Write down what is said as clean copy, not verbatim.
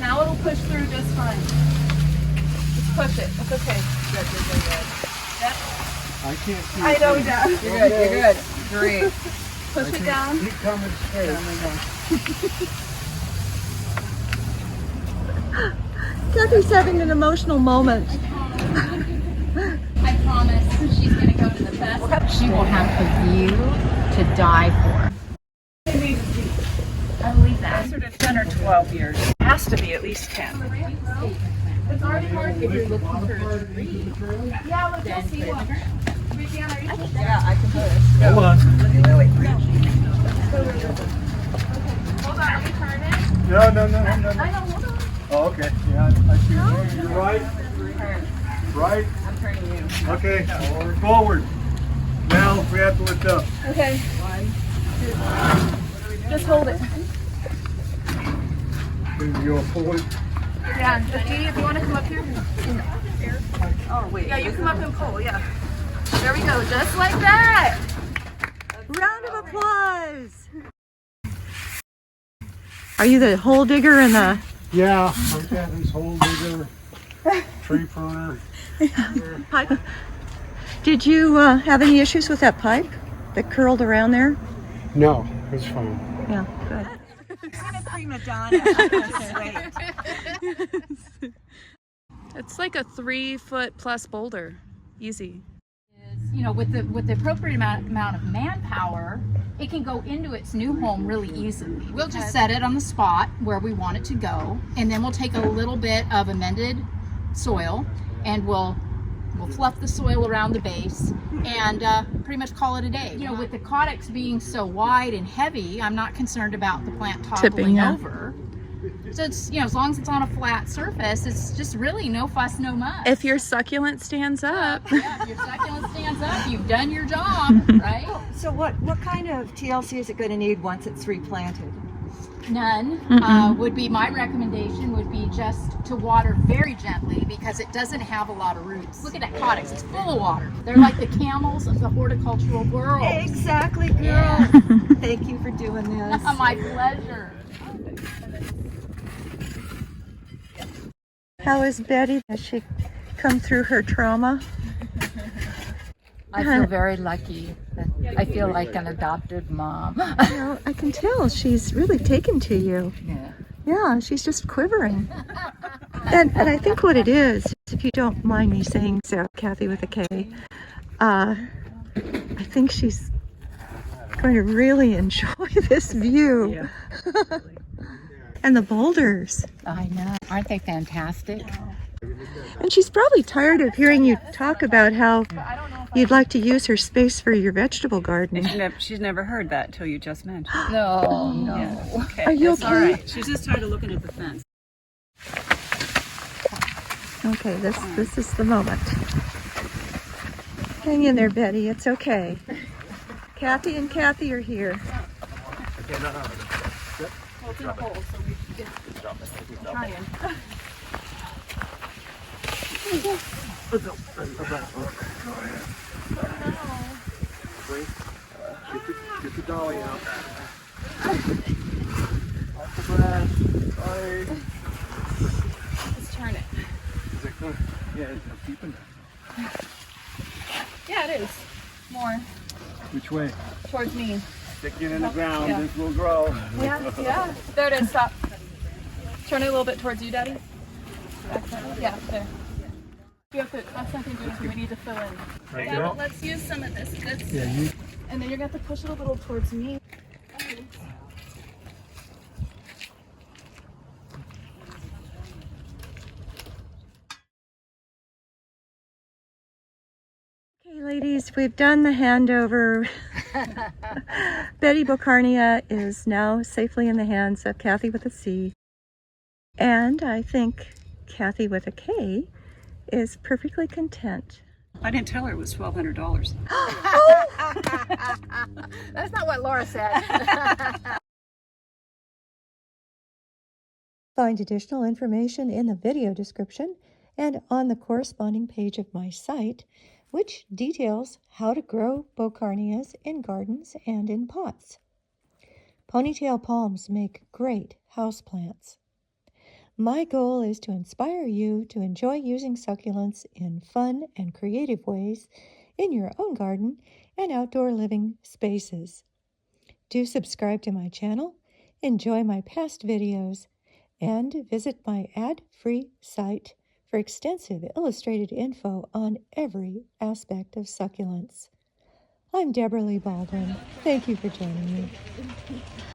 Now it'll push through just fine. Just push it. It's okay. Good. I can't see. I know, Dad. You're good. Great. Push it down. Keep coming straight. Kathy's having an emotional moment. I promise she's going to go to the best. She will have a view to die for. I believe that. Sort of 10 or 12 years. It has to be at least 10. It's already hard if you're looking for a tree. Yeah, let's go see one. Yeah, I can do it. Hold on. Hold on, let me turn it. No. I know, hold on. Oh, okay. Yeah, I see. You're right. Right. I'm turning you. Okay. Forward. Now we have to lift up. Okay. Just hold it. You want to pull it? Yeah, Dee, if you want to come up here. Oh, wait. Yeah, you come up and pull, yeah. There we go, just like that. Round of applause. Are you the hole digger and the... Yeah. I'm Kathy's hole digger, tree pruner. pipe? Did you have any issues with that pipe that curled around there? No, it's fine. Yeah, good. Prima donna. It's like a 3-foot plus boulder. Easy. You know, with the appropriate amount of manpower, it can go into its new home really easily. We'll just set it on the spot where we want it to go, and then we'll take a little bit of amended soil and we'll fluff the soil around the base and pretty much call it a day. You know, with the Caudex being so wide and heavy, I'm not concerned about the plant toppling over. So it's, you know, as long as it's on a flat surface, it's just really no fuss, no muss. If your succulent stands up. Yeah, if your succulent stands up, you've done your job, right? So what kind of TLC is it going to need once it's replanted? None would be my recommendation, would be just to water very gently because it doesn't have a lot of roots. Look at that Caudex, it's full of water. They're like the camels of the horticultural world. Exactly, girl. Yeah. Thank you for doing this. My pleasure. How is Betty? Has she come through her trauma? I feel very lucky. I feel like an adopted mom. Well, I can tell she's really taken to you. Yeah. Yeah, she's just quivering. And I think what it is, if you don't mind me saying so, Kathy with a K, I think she's going to really enjoy this view. Yeah. And the boulders. I know. Aren't they fantastic? And she's probably tired of hearing you talk about how you'd like to use her space for your vegetable garden. She's never heard that till you just mentioned. No, no. Yeah. Okay. Are you That's okay? all right. She's just tired of looking at the fence. Okay, this is the moment. Hang in there, Betty. It's okay. Kathy and Kathy are here. Well, it's in a hole, so we can get trying. Get the dolly out. Let's turn it. Is it good? Yeah, it's deepened. Yeah, it is. More Which way? towards me. Stick it in the ground, Yeah. this will grow. Yeah. There it is. Stop. Turn it a little bit towards you, Daddy. Yeah, there. You have to, that's something we need to fill in. Right Yeah, there? let's use some of this. That's, Yeah, you. and then you're going to have to push it a little towards me. Okay, ladies, we've done the handover. Betty Beaucarnea is now safely in the hands of Kathy with a C. And I think Kathy with a K is perfectly content. I didn't tell her it was $1,200. That's not what Laura said. Find additional information in the video description and on the corresponding page of my site, which details how to grow Beaucarneas in gardens and in pots. Ponytail palms make great houseplants. My goal is to inspire you to enjoy using succulents in fun and creative ways in your own garden and outdoor living spaces. Do subscribe to my channel, enjoy my past videos, and visit my ad-free site for extensive illustrated info on every aspect of succulents. I'm Debra Baldwin. Thank you for joining me.